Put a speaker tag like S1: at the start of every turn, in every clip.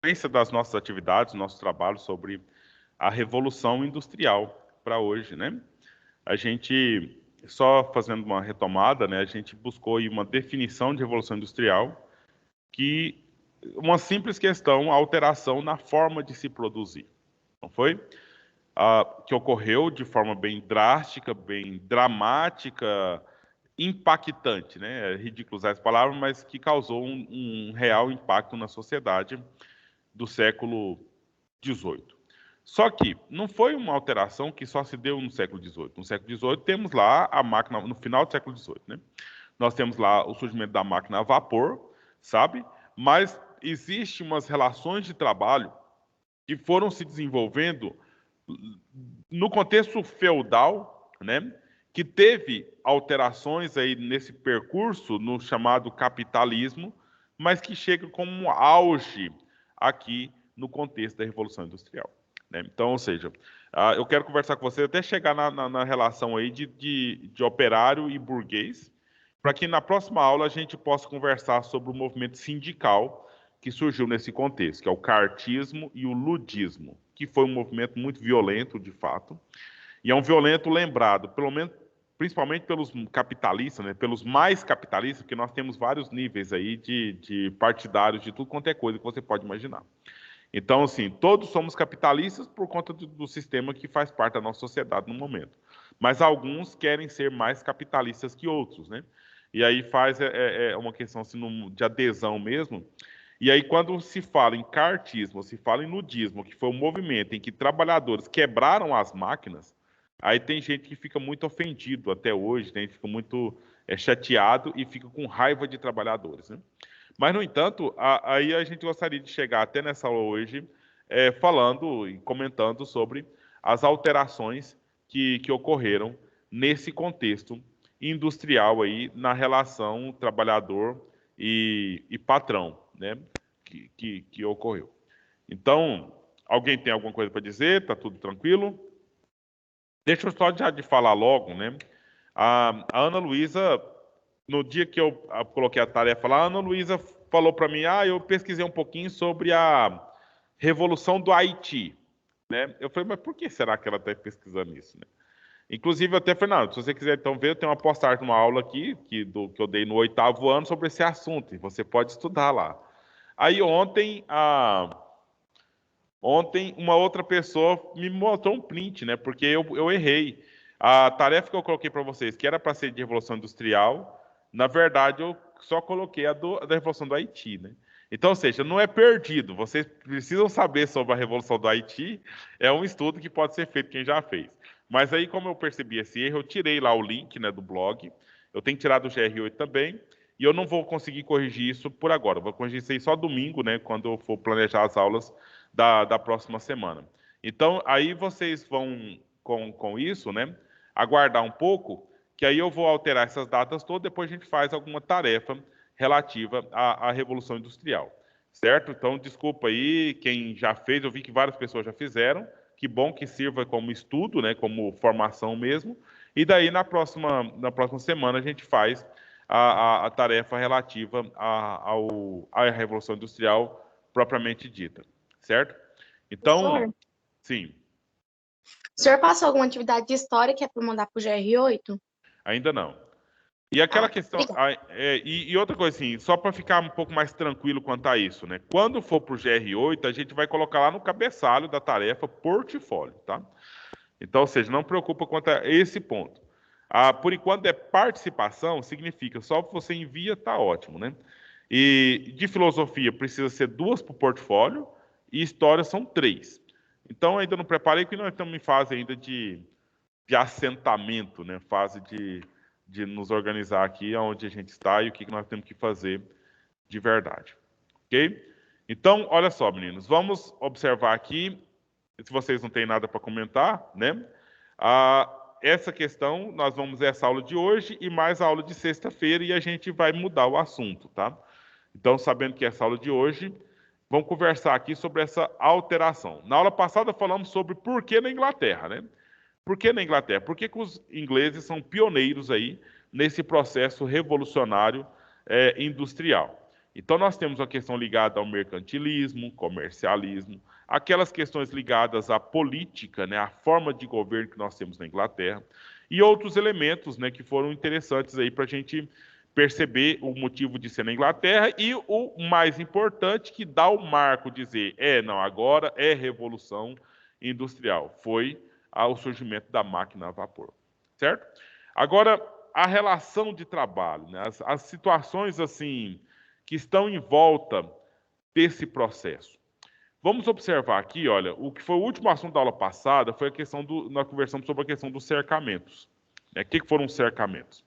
S1: sequência das nossas atividades, nosso trabalho sobre a Revolução Industrial para hoje, né? A gente, só fazendo uma retomada, né, a gente buscou aí uma definição de Revolução Industrial, que uma simples questão, a alteração na forma de se produzir, não foi? Que ocorreu de forma bem drástica, bem dramática, impactante, né? É ridículo usar essa palavra, mas que causou um real impacto na sociedade do século XVIII. Só que não foi uma alteração que só se deu no século XVIII. No século XVIII temos lá a máquina, no final do século XVIII, né? Nós temos lá o surgimento da máquina a vapor, sabe? Mas existem umas relações de trabalho que foram se desenvolvendo no contexto feudal, né? Que teve alterações aí nesse percurso no chamado capitalismo, mas que chega como um auge aqui no contexto da Revolução Industrial, né? Então, ou seja, eu quero conversar com você até chegar na relação aí de operário e burguês, para que na próxima aula a gente possa conversar sobre o movimento sindical que surgiu nesse contexto, que é o cartismo e o ludismo, que foi um movimento muito violento, de fato, e é um violento lembrado, pelo menos, principalmente pelos capitalistas, né, pelos mais capitalistas, porque nós temos vários níveis aí de partidários, de tudo quanto é coisa que você pode imaginar. Então, assim, todos somos capitalistas por conta do sistema que faz parte da nossa sociedade no momento. Mas alguns querem ser mais capitalistas que outros, né? E aí faz uma questão assim, de adesão mesmo. E aí, quando se fala em cartismo, se fala em nudismo, que foi um movimento em que trabalhadores quebraram as máquinas, aí tem gente que fica muito ofendido até hoje, né? Fica muito chateado e fica com raiva de trabalhadores, né? Mas, no entanto, aí a gente gostaria de chegar até nessa aula hoje, falando e comentando sobre as alterações que ocorreram nesse contexto industrial aí, na relação trabalhador e patrão, né, que ocorreu. Então, alguém tem alguma coisa para dizer? Está tudo tranquilo? Deixa eu só já de falar logo, né? A Ana Luísa, no dia que eu coloquei a tarefa lá, a Ana Luísa falou para mim, eu pesquisei um pouquinho sobre a Revolução do Haiti, né? Eu falei, mas por que será que ela está pesquisando isso, né? Inclusive, eu até falei, não, se você quiser então ver, eu tenho uma postagem numa aula aqui, que eu dei no 8º ano, sobre esse assunto, e você pode estudar lá. Aí ontem uma outra pessoa me mostrou um print, né? Porque eu errei. A tarefa que eu coloquei para vocês, que era para ser de Revolução Industrial, na verdade eu só coloquei da Revolução do Haiti, né? Então, ou seja, não é perdido. Vocês precisam saber sobre a Revolução do Haiti. É um estudo que pode ser feito quem já fez. Mas aí, como eu percebi esse erro, eu tirei lá o link, né, do blog. Eu tenho que tirar do GR8 também. E eu não vou conseguir corrigir isso por agora. Eu vou corrigir isso aí só domingo, né, quando eu for planejar as aulas da próxima semana. Então, aí vocês vão, com isso, né, aguardar um pouco, que aí eu vou alterar essas datas todas, depois a gente faz alguma tarefa relativa à Revolução Industrial, certo? Então, desculpa aí quem já fez, eu vi que várias pessoas já fizeram, que bom que sirva como estudo, né, como formação mesmo, e daí na próxima semana a gente faz a tarefa relativa à Revolução Industrial propriamente dita, certo? Então,
S2: Professor,
S1: sim,
S2: o senhor passou alguma atividade de história que é para mandar para o GR8?
S1: ainda não. E aquela questão,
S2: Obrigada.
S1: e outra coisa assim, só para ficar um pouco mais tranquilo quanto a isso, né? Quando for para o GR8, a gente vai colocar lá no cabeçalho da tarefa portfólio, tá? Então, ou seja, não preocupa quanto a esse ponto. Por enquanto é participação, significa só que você envia, tá ótimo, né? E de filosofia precisa ser 2 para o portfólio e história são 3. Então ainda não preparei, porque nós estamos em fase ainda de assentamento, né? Fase de nos organizar aqui onde a gente está e o que nós temos que fazer de verdade. Ok? Então, olha só, meninos, vamos observar aqui, se vocês não têm nada para comentar, né? Essa questão, nós vamos ver essa aula de hoje e mais a aula de sexta-feira e a gente vai mudar o assunto, tá? Então, sabendo que essa aula de hoje, vamos conversar aqui sobre essa alteração. Na aula passada falamos sobre por que na Inglaterra, né? Por que na Inglaterra? Por que os ingleses são pioneiros aí nesse processo revolucionário industrial? Então, nós temos a questão ligada ao mercantilismo, comercialismo, aquelas questões ligadas à política, né, à forma de governo que nós temos na Inglaterra, e outros elementos, né, que foram interessantes aí para a gente perceber o motivo de ser na Inglaterra e o mais importante, que dá o marco, dizer, não, agora é revolução industrial, foi o surgimento da máquina a vapor, certo? Agora, a relação de trabalho, né, as situações assim que estão em volta desse processo. Vamos observar aqui, olha, o que foi o último assunto da aula passada foi a questão nós conversamos sobre a questão dos cercamentos. Né? O que foram os cercamentos?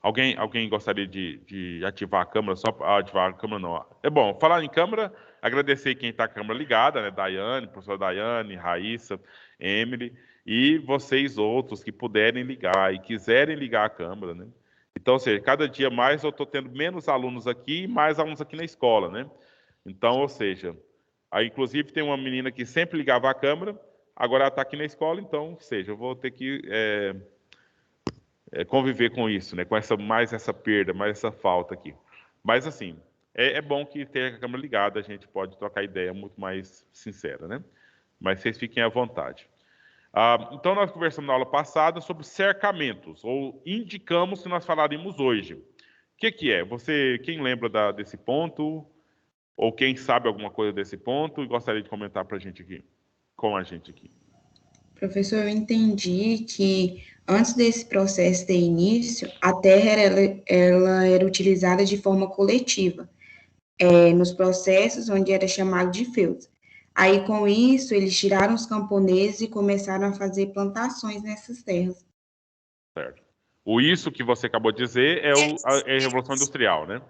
S1: Alguém gostaria de ativar a câmera? Só ativar a câmera não. É bom, falar em câmera, agradecer quem está com a câmera ligada, né? Daiane, professora Daiane, Raíssa, Emily, e vocês outros que puderem ligar e quiserem ligar a câmera, né? Então, ou seja, cada dia mais eu estou tendo menos alunos aqui e mais alunos aqui na escola, né? Então, ou seja, aí inclusive tem uma menina que sempre ligava a câmera, agora ela está aqui na escola, então, ou seja, eu vou ter que conviver com isso, né? Com mais essa perda, mais essa falta aqui. Mas assim, é bom que tenha a câmera ligada, a gente pode trocar ideia muito mais sincera, né? Mas vocês fiquem à vontade. Então, nós conversamos na aula passada sobre cercamentos, ou indicamos que nós falaríamos hoje. O que é? Quem lembra desse ponto? Ou quem sabe alguma coisa desse ponto e gostaria de comentar para a gente aqui, com a gente aqui?
S3: Professor, eu entendi que antes desse processo ter início, a terra ela era utilizada de forma coletiva, nos processos onde era chamado de feudos. Aí, com isso, eles tiraram os camponeses e começaram a fazer plantações nessas terras.
S1: Certo. Isso que você acabou de dizer é a Revolução Industrial, né?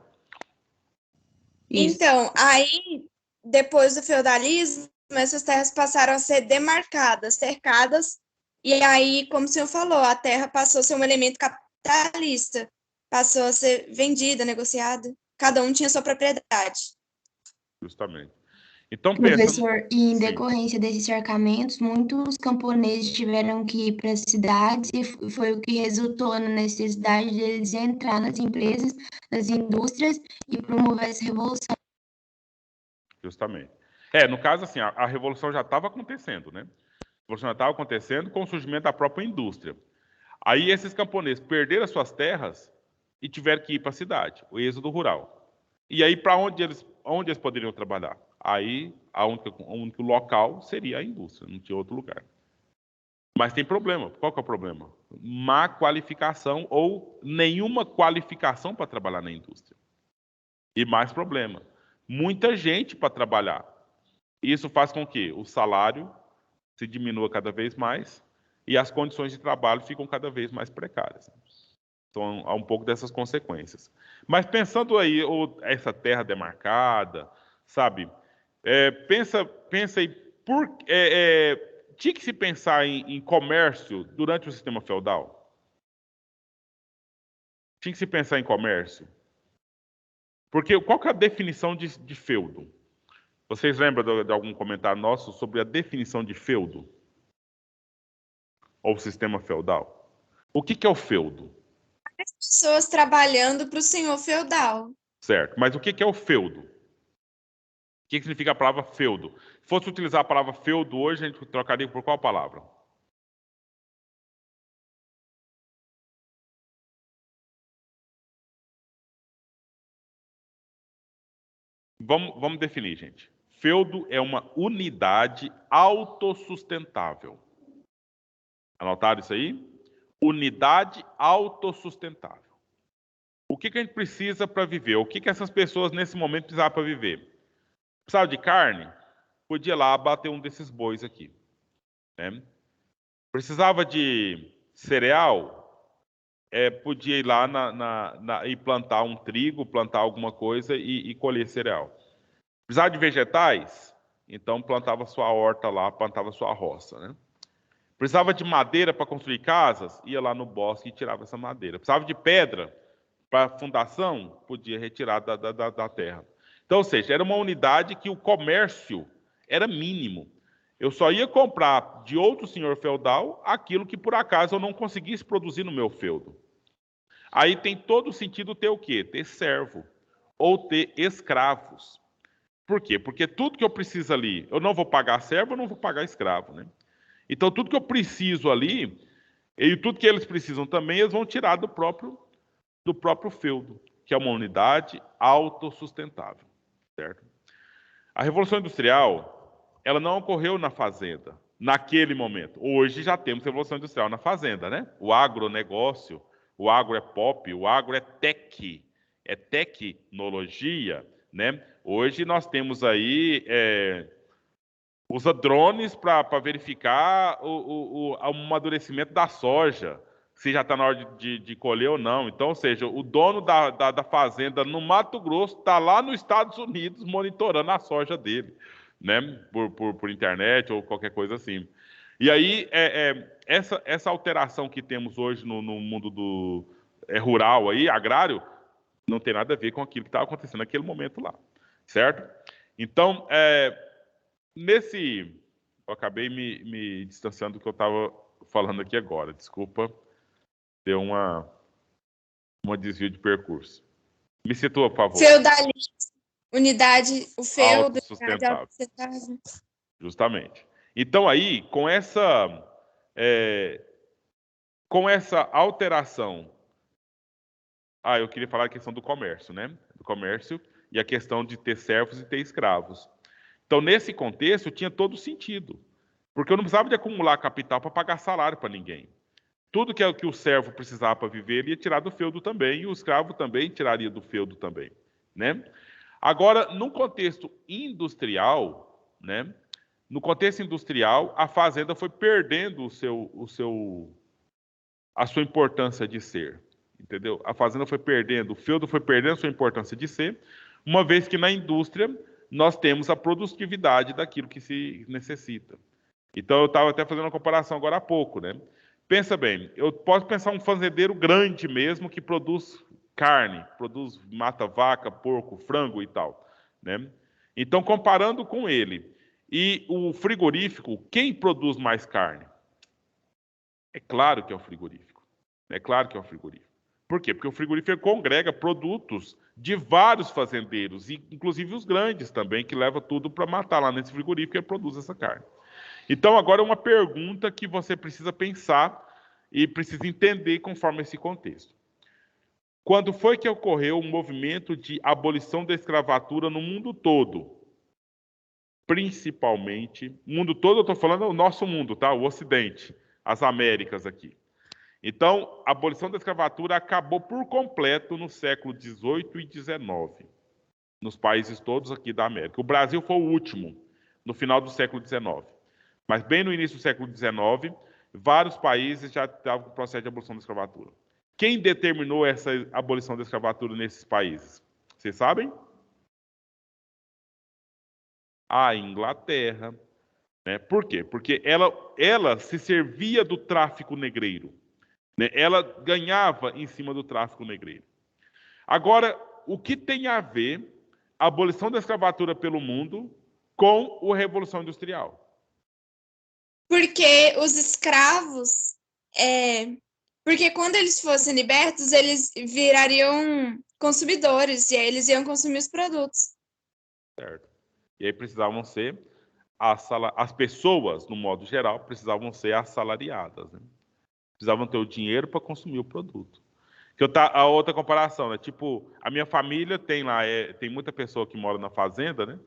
S3: Isso.
S2: Então, aí, depois do feudalismo, essas terras passaram a ser demarcadas, cercadas, e aí, como o senhor falou, a terra passou a ser um elemento capitalista, passou a ser vendida, negociada, cada um tinha sua propriedade.
S1: Justamente. Então,
S4: Professor, e em
S1: Sim.
S4: decorrência desses cercamentos, muitos camponeses tiveram que ir para as cidades e foi o que resultou na necessidade deles entrar nas empresas, nas indústrias e promover essa revolução.
S1: Justamente. No caso, assim, a revolução já estava acontecendo, né? A revolução já estava acontecendo com o surgimento da própria indústria. Aí esses camponeses perderam as suas terras e tiveram que ir para a cidade, o êxodo rural. E aí, para onde eles poderiam trabalhar? Aí, o único local seria a indústria, não tinha outro lugar. Mas tem problema. Qual que é o problema? Má qualificação ou nenhuma qualificação para trabalhar na indústria. E mais problema, muita gente para trabalhar. Isso faz com que o salário se diminua cada vez mais e as condições de trabalho ficam cada vez mais precárias. Então, há um pouco dessas consequências. Mas pensando aí, essa terra demarcada, sabe? Pensa aí, tinha que se pensar em comércio durante o sistema feudal? Tinha que se pensar em comércio? Porque qual que é a definição de feudo? Vocês lembram de algum comentário nosso sobre a definição de feudo? Ou sistema feudal? O que é o feudo?
S2: As pessoas trabalhando para o senhor feudal.
S1: Certo, mas o que é o feudo? O que significa a palavra feudo? Se fosse utilizar a palavra feudo hoje, a gente trocaria por qual palavra? Vamos definir, gente. Feudo é uma unidade autossustentável. Anotaram isso aí? Unidade autossustentável. O que a gente precisa para viver? O que essas pessoas nesse momento precisavam para viver? Precisava de carne? Podia ir lá abater um desses bois aqui. Né? Precisava de cereal? Podia ir lá e plantar um trigo, plantar alguma coisa e colher cereal. Precisava de vegetais? Então plantava sua horta lá, plantava sua roça. Né? Precisava de madeira para construir casas? Ia lá no bosque e tirava essa madeira. Precisava de pedra para fundação? Podia retirar da terra. Então, ou seja, era uma unidade que o comércio era mínimo. Eu só ia comprar de outro senhor feudal aquilo que por acaso eu não conseguisse produzir no meu feudo. Aí tem todo o sentido ter o quê? Ter servo. ou ter escravos. Por quê? Porque tudo que eu preciso ali, eu não vou pagar servo, eu não vou pagar escravo, né? Então, tudo que eu preciso ali, e tudo que eles precisam também, eles vão tirar do próprio feudo, que é uma unidade autossustentável, certo? A Revolução Industrial, ela não ocorreu na fazenda, naquele momento. Hoje já temos Revolução Industrial na fazenda, né? O agronegócio, o agro é pop, o agro é tecnologia, né? Hoje nós temos aí, usa drones para verificar o amadurecimento da soja, se já está na hora de colher ou não. Então, ou seja, o dono da fazenda no Mato Grosso está lá nos Estados Unidos monitorando a soja dele, né? Por internet ou qualquer coisa assim. E aí, essa alteração que temos hoje no mundo rural, aí, agrário, não tem nada a ver com aquilo que estava acontecendo naquele momento lá, certo? Então, eu acabei me distanciando do que eu estava falando aqui agora, desculpa, deu uma desvio de percurso. Me situa, por favor.
S2: Feudalismo, unidade, o feudo,
S1: autossustentável. Justamente. Então aí, com essa alteração, eu queria falar a questão do comércio, né? Do comércio e a questão de ter servos e ter escravos. Então, nesse contexto, tinha todo sentido, porque eu não precisava de acumular capital para pagar salário para ninguém. Tudo que o servo precisava para viver, ele ia tirar do feudo também, e o escravo também tiraria do feudo também, né? Agora, no contexto industrial, né? No contexto industrial, a fazenda foi perdendo a sua importância de ser, entendeu? A fazenda foi perdendo, o feudo foi perdendo a sua importância de ser, uma vez que na indústria nós temos a produtividade daquilo que se necessita. Então, eu estava até fazendo uma comparação agora há pouco, né? Pensa bem, eu posso pensar um fazendeiro grande mesmo que produz carne, mata vaca, porco, frango e tal, né? Então, comparando com ele e o frigorífico, quem produz mais carne? É claro que é o frigorífico. É claro que é o frigorífico. Por quê? Porque o frigorífico congrega produtos de vários fazendeiros, inclusive os grandes também, que levam tudo para matar lá nesse frigorífico e produz essa carne. Então, agora é uma pergunta que você precisa pensar e precisa entender conforme esse contexto. Quando foi que ocorreu o movimento de abolição da escravatura no mundo todo? Principalmente, mundo todo, eu estou falando o nosso mundo, tá? O Ocidente, as Américas aqui. Então, a abolição da escravatura acabou por completo no século XVIII e XIX, nos países todos aqui da América. O Brasil foi o último, no final do século XIX. Mas bem no início do século XIX, vários países já estavam com o processo de abolição da escravatura. Quem determinou essa abolição da escravatura nesses países? Vocês sabem? A Inglaterra. Né? Por quê? Porque ela se servia do tráfico negreiro. Né? Ela ganhava em cima do tráfico negreiro. Agora, o que tem a ver a abolição da escravatura pelo mundo com a Revolução Industrial?
S2: Porque os escravos, porque quando eles fossem libertos, eles virariam consumidores, e aí eles iam consumir os produtos.
S1: Certo. E aí precisavam ser, as pessoas, no modo geral, precisavam ser assalariadas, né? Precisavam ter o dinheiro para consumir o produto. A outra comparação, né? Tipo, a minha família tem lá, tem muita pessoa que mora na fazenda, né?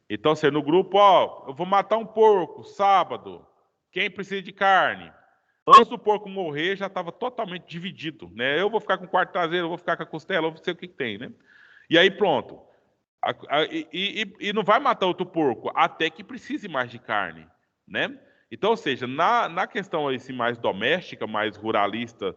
S1: Então, assim, no grupo, eu vou matar um porco sábado. Quem precisa de carne? Antes do porco morrer, já estava totalmente dividido, né? Eu vou ficar com o quarto traseiro, eu vou ficar com a costela, eu não sei o que tem, né? E aí, pronto. E não vai matar outro porco até que precise mais de carne, né? Então, ou seja, na questão assim, mais doméstica, mais ruralista,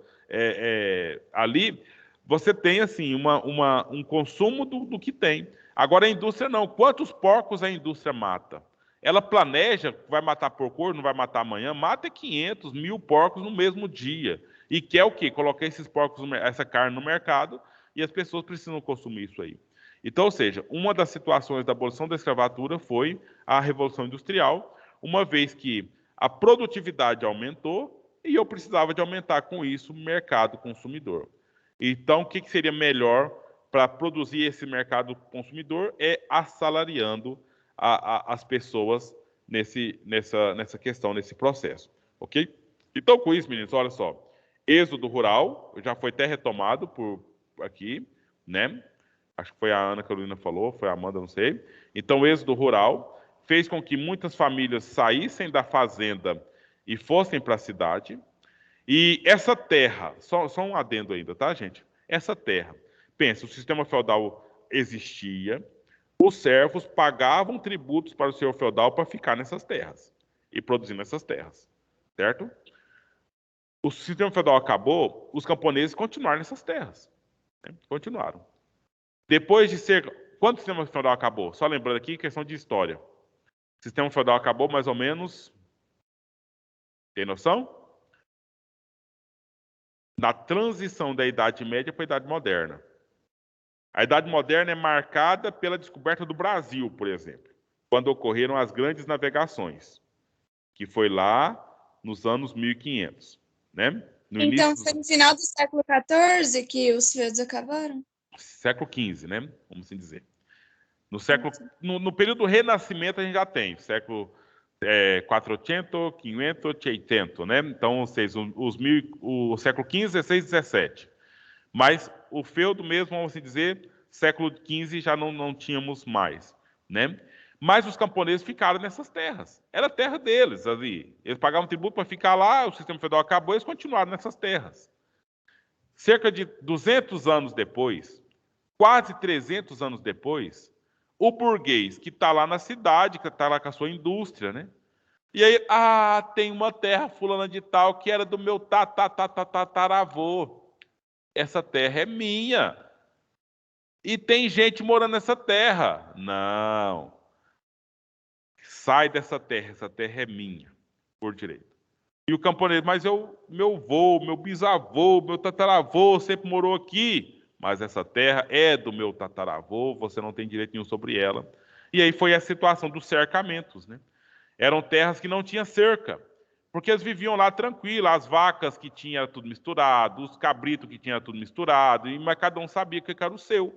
S1: ali, você tem assim um consumo do que tem. Agora, a indústria não. Quantos porcos a indústria mata? Ela planeja, vai matar porco hoje, não vai matar amanhã, mata 500, 1.000 porcos no mesmo dia. E quer o quê? Colocar esses porcos, essa carne no mercado, e as pessoas precisam consumir isso aí. Então, ou seja, uma das situações da abolição da escravatura foi a Revolução Industrial, uma vez que a produtividade aumentou e eu precisava de aumentar com isso o mercado consumidor. Então, o que seria melhor para produzir esse mercado consumidor é assalariando as pessoas nessa questão, nesse processo, ok? Então, com isso, meninos, olha só, êxodo rural já foi até retomado por aqui, né? Acho que foi a Ana Carolina falou, foi a Amanda, não sei. Então, o êxodo rural fez com que muitas famílias saíssem da fazenda e fossem para a cidade. E essa terra, só um adendo ainda, tá, gente? Essa terra, pensa, o sistema feudal existia, os servos pagavam tributos para o senhor feudal para ficar nessas terras e produzir nessas terras, certo? O sistema feudal acabou, os camponeses continuaram nessas terras, né? Continuaram. Depois de ser... Quando o sistema feudal acabou? Só lembrando aqui, questão de história. O sistema feudal acabou mais ou menos... Tem noção? Na transição da Idade Média para a Idade Moderna. A Idade Moderna é marcada pela descoberta do Brasil, por exemplo, quando ocorreram as grandes navegações, que foi lá nos anos 1500, né? No
S2: Então,
S1: início
S2: foi no final do século XIV que os feudos acabaram?
S1: século XV, né? Vamos assim dizer. No período do Renascimento a gente já tem, século 400, 500, 600, né? Então, ou seja, o século XV, XVI, XVII. Mas o feudo mesmo, vamos assim dizer, século XV já não tínhamos mais, né? Mas os camponeses ficaram nessas terras. Era terra deles ali. Eles pagavam tributo para ficar lá, o sistema feudal acabou, eles continuaram nessas terras. Cerca de 200 anos depois, quase 300 anos depois, o burguês que está lá na cidade, que está lá com a sua indústria, né? E aí, tem uma terra fulana de tal que era do meu tataravô. Essa terra é minha. E tem gente morando nessa terra. Não. Sai dessa terra, essa terra é minha, por direito. E o camponês, mas meu avô, meu bisavô, meu tataravô sempre morou aqui. Mas essa terra é do meu tataravô, você não tem direito nenhum sobre ela. E aí foi a situação dos cercamentos, né? Eram terras que não tinham cerca, porque eles viviam lá tranquilo, as vacas que tinham tudo misturado, os cabritos que tinham tudo misturado, mas cada um sabia que era o seu.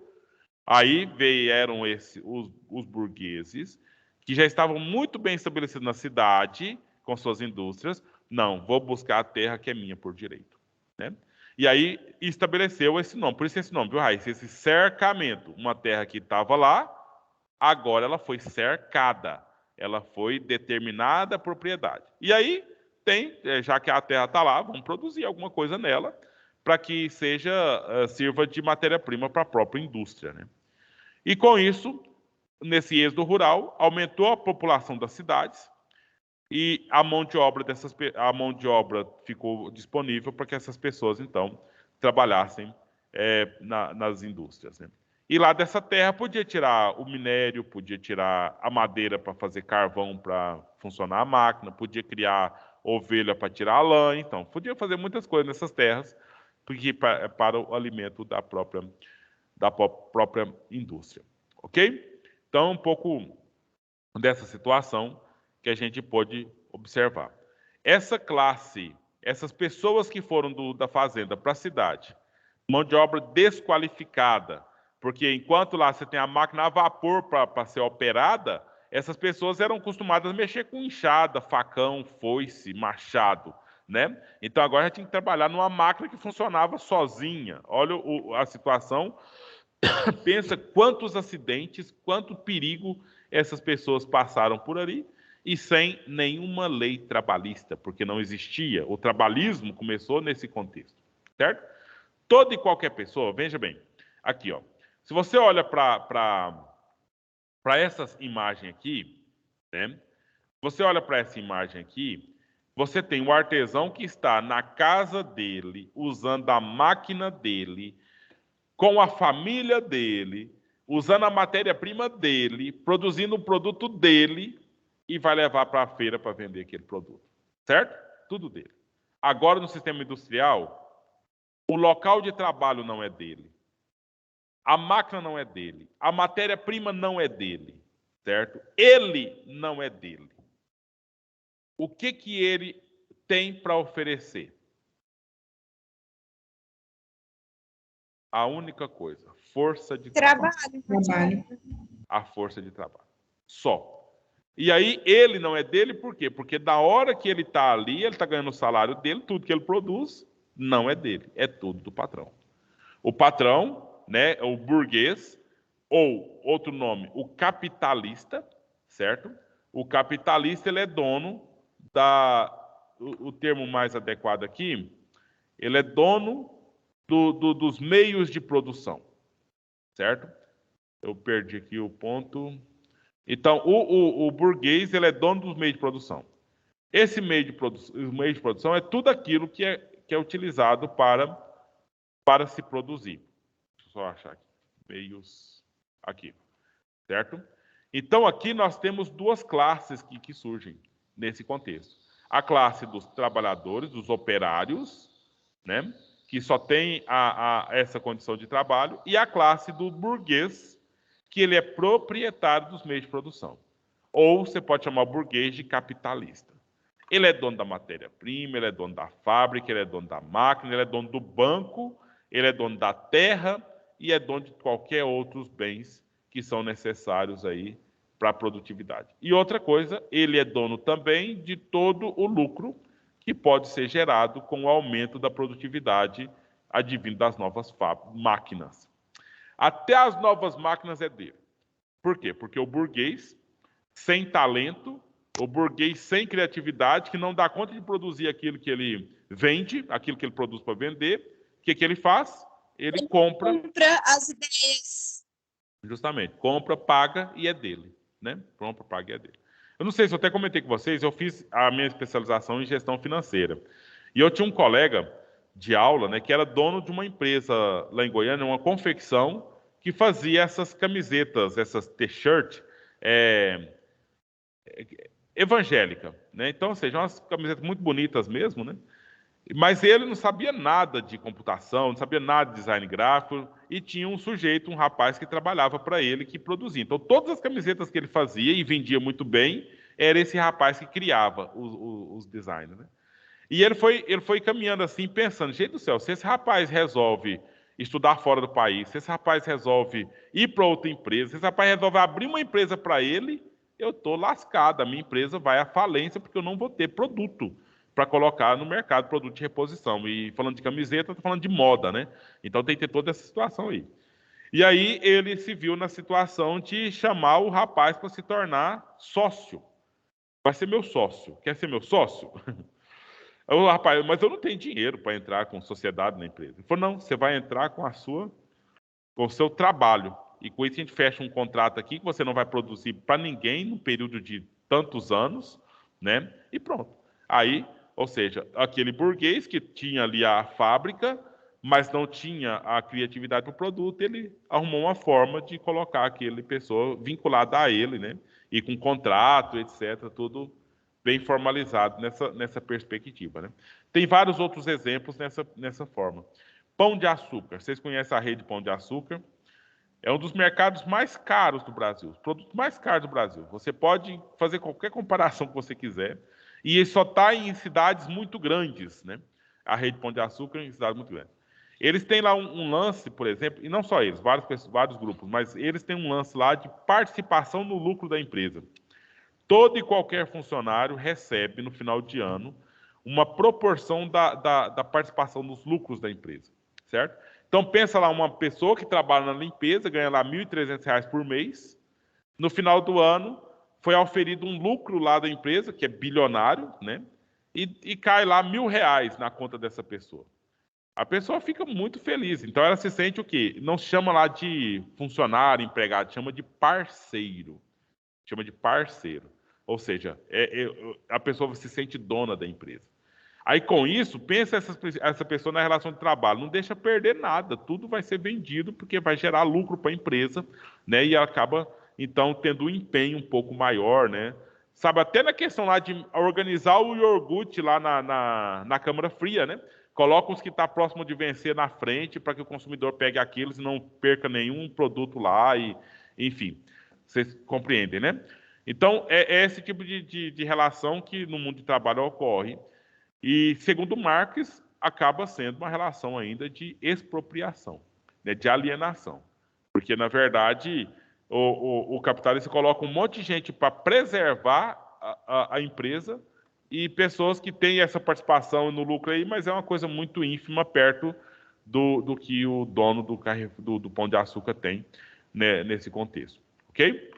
S1: Aí vieram os burgueses, que já estavam muito bem estabelecidos na cidade, com suas indústrias. Não, vou buscar a terra que é minha por direito, né? E aí estabeleceu esse nome, por isso esse nome, viu, Raíssa? Esse cercamento. Uma terra que estava lá, agora ela foi cercada. Ela foi determinada a propriedade. E aí já que a terra está lá, vamos produzir alguma coisa nela para que sirva de matéria-prima para a própria indústria, né? E com isso, nesse êxodo rural, aumentou a população das cidades e a mão de obra ficou disponível para que essas pessoas então trabalhassem nas indústrias, né? E lá dessa terra podia tirar o minério, podia tirar a madeira para fazer carvão para funcionar a máquina, podia criar ovelha para tirar a lã, então podia fazer muitas coisas nessas terras porque para o alimento da própria indústria, ok? Então um pouco dessa situação que a gente pode observar. Essa classe, essas pessoas que foram da fazenda para a cidade, mão de obra desqualificada, porque enquanto lá você tem a máquina a vapor para ser operada, essas pessoas eram acostumadas a mexer com enxada, facão, foice, machado, né? Então agora já tinha que trabalhar numa máquina que funcionava sozinha. Olha a situação. Pensa quantos acidentes, quanto perigo essas pessoas passaram por ali e sem nenhuma lei trabalhista, porque não existia. O trabalhismo começou nesse contexto, certo? Toda e qualquer pessoa, veja bem, aqui, ó. Se você olha para essa imagem aqui, né? Você olha para essa imagem aqui, você tem o artesão que está na casa dele, usando a máquina dele, com a família dele, usando a matéria-prima dele, produzindo o produto dele e vai levar para a feira para vender aquele produto. Certo? Tudo dele. Agora, no sistema industrial, o local de trabalho não é dele. A máquina não é dele. A matéria-prima não é dele. Certo? Ele não é dele. O que ele tem para oferecer? A única coisa, força de trabalho.
S3: Trabalho.
S1: A força de trabalho. Só. E aí ele não é dele por quê? Porque da hora que ele está ali, ele está ganhando o salário dele, tudo que ele produz não é dele, é tudo do patrão. O patrão, né, o burguês, ou outro nome, o capitalista, certo? O capitalista, ele é dono o termo mais adequado aqui, ele é dono dos meios de produção, certo? Eu perdi aqui o ponto. Então, o burguês, ele é dono dos meios de produção. Esse meio de produção é tudo aquilo que é utilizado para se produzir. Deixa eu só achar aqui. Meios aqui, certo? Então, aqui nós temos duas classes que surgem nesse contexto. A classe dos trabalhadores, dos operários, né, que só tem essa condição de trabalho, e a classe do burguês, que ele é proprietário dos meios de produção. Ou você pode chamar o burguês de capitalista. Ele é dono da matéria-prima, ele é dono da fábrica, ele é dono da máquina, ele é dono do banco, ele é dono da terra e é dono de qualquer outros bens que são necessários aí para a produtividade. E outra coisa, ele é dono também de todo o lucro que pode ser gerado com o aumento da produtividade advindo das novas máquinas. Até as novas máquinas é dele. Por quê? Porque o burguês, sem talento, o burguês sem criatividade, que não dá conta de produzir aquilo que ele vende, aquilo que ele produz para vender, o que ele faz? Ele compra
S2: as ideias.
S1: Justamente, compra, paga e é dele, né? Compra, paga e é dele. Eu não sei se eu até comentei com vocês, eu fiz a minha especialização em gestão financeira. E eu tinha um colega de aula, né, que era dono de uma empresa lá em Goiânia, uma confecção que fazia essas camisetas, essas t-shirt evangélica, né? Então, ou seja, umas camisetas muito bonitas mesmo, né? Mas ele não sabia nada de computação, não sabia nada de design gráfico, e tinha um sujeito, um rapaz que trabalhava para ele, que produzia. Então, todas as camisetas que ele fazia e vendia muito bem, era esse rapaz que criava os designs, né? E ele foi caminhando assim, pensando, gente do céu, se esse rapaz resolve estudar fora do país, se esse rapaz resolve ir para outra empresa, se esse rapaz resolve abrir uma empresa para ele, eu estou lascado, a minha empresa vai à falência porque eu não vou ter produto para colocar no mercado, produto de reposição. E falando de camiseta, estou falando de moda, né? Então tem que ter toda essa situação aí. E aí ele se viu na situação de chamar o rapaz para se tornar sócio. Vai ser meu sócio. Quer ser meu sócio? O rapaz, mas eu não tenho dinheiro para entrar com sociedade na empresa. Ele falou, não, você vai entrar com o seu trabalho. E com isso a gente fecha um contrato aqui que você não vai produzir para ninguém no período de tantos anos, né? E pronto. Aí, ou seja, aquele burguês que tinha ali a fábrica, mas não tinha a criatividade para o produto, ele arrumou uma forma de colocar aquele pessoa vinculada a ele, né? E com contrato, etc., tudo bem formalizado nessa perspectiva, né? Tem vários outros exemplos nessa forma. Pão de açúcar. Vocês conhecem a rede Pão de Açúcar? É um dos mercados mais caros do Brasil, os produtos mais caros do Brasil. Você pode fazer qualquer comparação que você quiser, e ele só está em cidades muito grandes, né? A rede Pão de Açúcar em cidades muito grandes. Eles têm lá um lance, por exemplo, e não só eles, vários grupos, mas eles têm um lance lá de participação no lucro da empresa. Todo e qualquer funcionário recebe, no final de ano, uma proporção da participação nos lucros da empresa, certo? Então, pensa lá, uma pessoa que trabalha na limpeza, ganha lá R$ 1.300 por mês, no final do ano, foi auferido um lucro lá da empresa, que é bilionário, né? E cai lá R$ 1.000 na conta dessa pessoa. A pessoa fica muito feliz. Então, ela se sente o quê? Não se chama lá de funcionário, empregado, chama de parceiro. Chama de parceiro. Ou seja, a pessoa se sente dona da empresa. Aí, com isso, pensa essa pessoa na relação de trabalho. Não deixa perder nada. Tudo vai ser vendido porque vai gerar lucro para a empresa, né? E ela acaba, então, tendo um empenho um pouco maior, né? Sabe, até na questão lá de organizar o iogurte lá na câmara fria, né? Coloca os que estão próximos de vencer na frente para que o consumidor pegue aqueles e não perca nenhum produto lá. Enfim, vocês compreendem, né? Então, é esse tipo de relação que no mundo de trabalho ocorre. E, segundo Marx, acaba sendo uma relação ainda de expropriação, né, de alienação. Porque, na verdade, o capitalista coloca um monte de gente para preservar a empresa e pessoas que têm essa participação no lucro aí, mas é uma coisa muito ínfima perto do que o dono do Pão de Açúcar tem, né, nesse contexto. Ok?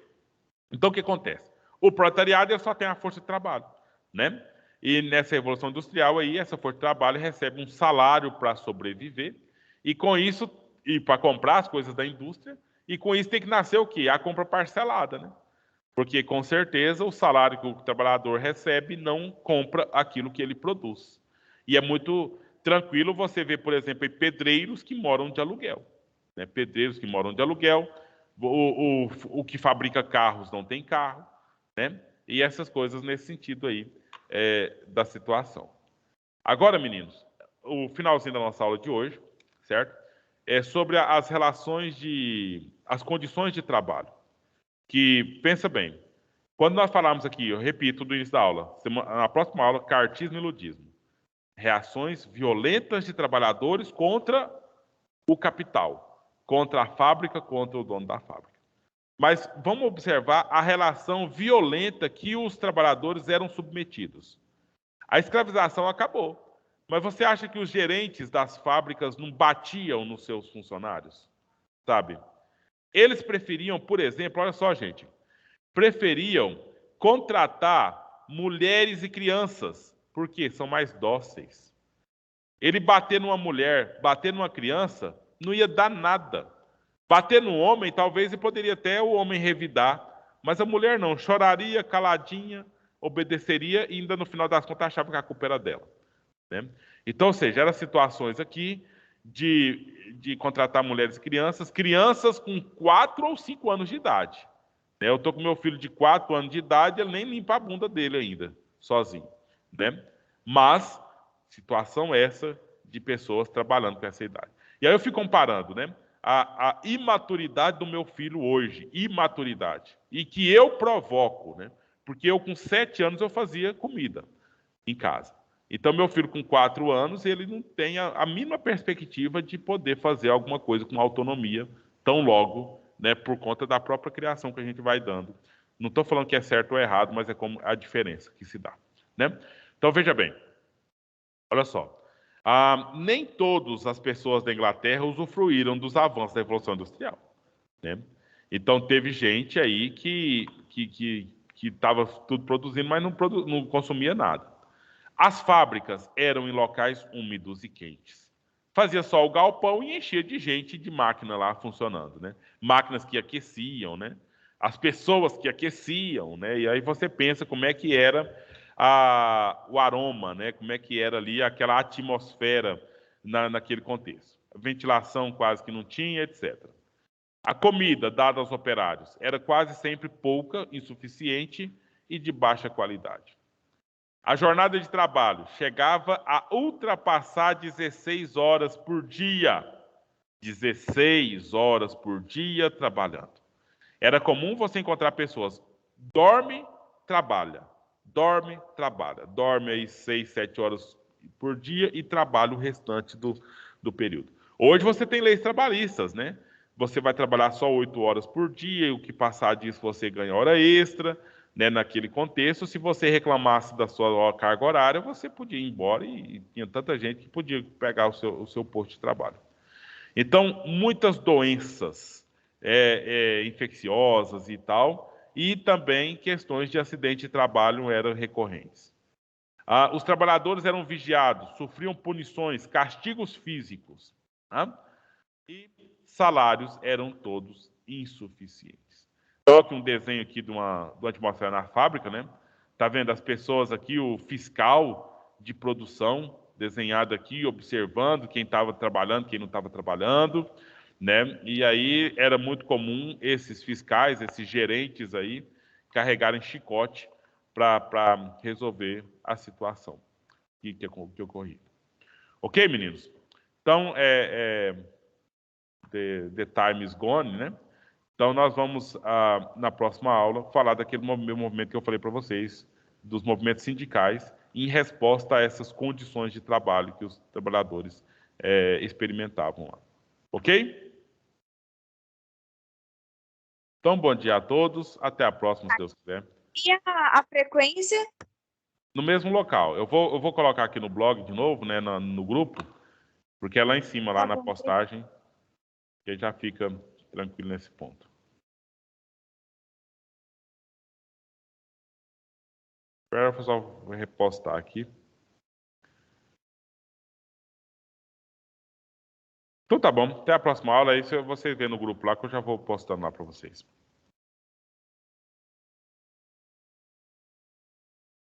S1: Então, o que acontece? O proletariado só tem a força de trabalho, né? E nessa Revolução Industrial aí, essa força de trabalho recebe um salário para sobreviver, e com isso, e para comprar as coisas da indústria, e com isso tem que nascer o quê? A compra parcelada, né? Porque, com certeza, o salário que o trabalhador recebe não compra aquilo que ele produz. E é muito tranquilo você ver, por exemplo, pedreiros que moram de aluguel, né? Pedreiros que moram de aluguel, o que fabrica carros não tem carro, né? E essas coisas nesse sentido aí da situação. Agora, meninos, o finalzinho da nossa aula de hoje, certo? É sobre as relações as condições de trabalho. Que, pensa bem, quando nós falamos aqui, eu repito do início da aula, na próxima aula, cartismo e ludismo. Reações violentas de trabalhadores contra o capital, contra a fábrica, contra o dono da fábrica. Mas vamos observar a relação violenta que os trabalhadores eram submetidos. A escravização acabou, mas você acha que os gerentes das fábricas não batiam nos seus funcionários? Sabe? Eles preferiam, por exemplo, olha só, gente, preferiam contratar mulheres e crianças, porque são mais dóceis. Ele bater numa mulher, bater numa criança, não ia dar nada. Bater no homem, talvez ele poderia até o homem revidar, mas a mulher não, choraria caladinha, obedeceria e ainda no final das contas achava que a culpa era dela, né? Então, ou seja, eram situações aqui de contratar mulheres e crianças com 4 ou 5 anos de idade. Eu estou com meu filho de 4 anos de idade, ele nem limpa a bunda dele ainda, sozinho, né? Mas, situação essa de pessoas trabalhando com essa idade. E aí eu fico comparando, né? A imaturidade do meu filho hoje, imaturidade, e que eu provoco, né? Porque eu com 7 anos eu fazia comida em casa. Então meu filho com 4 anos, ele não tem a mínima perspectiva de poder fazer alguma coisa com autonomia tão logo, né, por conta da própria criação que a gente vai dando. Não estou falando que é certo ou errado, mas é como a diferença que se dá, né? Então veja bem, olha só. Nem todas as pessoas da Inglaterra usufruíram dos avanços da Revolução Industrial, né? Então teve gente aí que estava tudo produzindo, mas não consumia nada. As fábricas eram em locais úmidos e quentes. Fazia só o galpão e enchia de gente, de máquina lá funcionando, né? Máquinas que aqueciam, né? As pessoas que aqueciam, né? E aí você pensa como é que era o aroma, né? Como é que era ali aquela atmosfera naquele contexto. A ventilação quase que não tinha, etc. A comida dada aos operários era quase sempre pouca, insuficiente e de baixa qualidade. A jornada de trabalho chegava a ultrapassar 16 horas por dia. 16 horas por dia trabalhando. Era comum você encontrar pessoas, dorme, trabalha, dorme aí 6, 7 horas por dia e trabalha o restante do período. Hoje você tem leis trabalhistas, né? Você vai trabalhar só 8 horas por dia, e o que passar disso você ganha hora extra, né, naquele contexto. Se você reclamasse da sua carga horária, você podia ir embora e tinha tanta gente que podia pegar o seu posto de trabalho. Então, muitas doenças infecciosas e tal, e também questões de acidente de trabalho eram recorrentes. Os trabalhadores eram vigiados, sofriam punições, castigos físicos, e salários eram todos insuficientes. Coloque um desenho aqui de uma atmosfera na fábrica, né? Tá vendo as pessoas aqui, o fiscal de produção desenhado aqui, observando quem estava trabalhando, quem não estava trabalhando, né? E aí era muito comum esses fiscais, esses gerentes aí, carregarem chicote para resolver a situação que ocorria. Ok, meninos? Então, the time is gone, né? Então, nós vamos, na próxima aula, falar daquele movimento que eu falei para vocês, dos movimentos sindicais, em resposta a essas condições de trabalho que os trabalhadores experimentavam lá. Ok? Então, bom dia a todos. Até a próxima, se Deus quiser.
S2: E a frequência?
S1: No mesmo local. Eu vou colocar aqui no blog de novo, né, no grupo, porque é lá em cima, lá
S2: Tá
S1: na
S2: bom.
S1: postagem, que já fica tranquilo nesse ponto. Espera, eu só vou repostar aqui. Então tá bom, até a próxima aula. Aí vocês vê no grupo lá que eu já vou postando lá para vocês.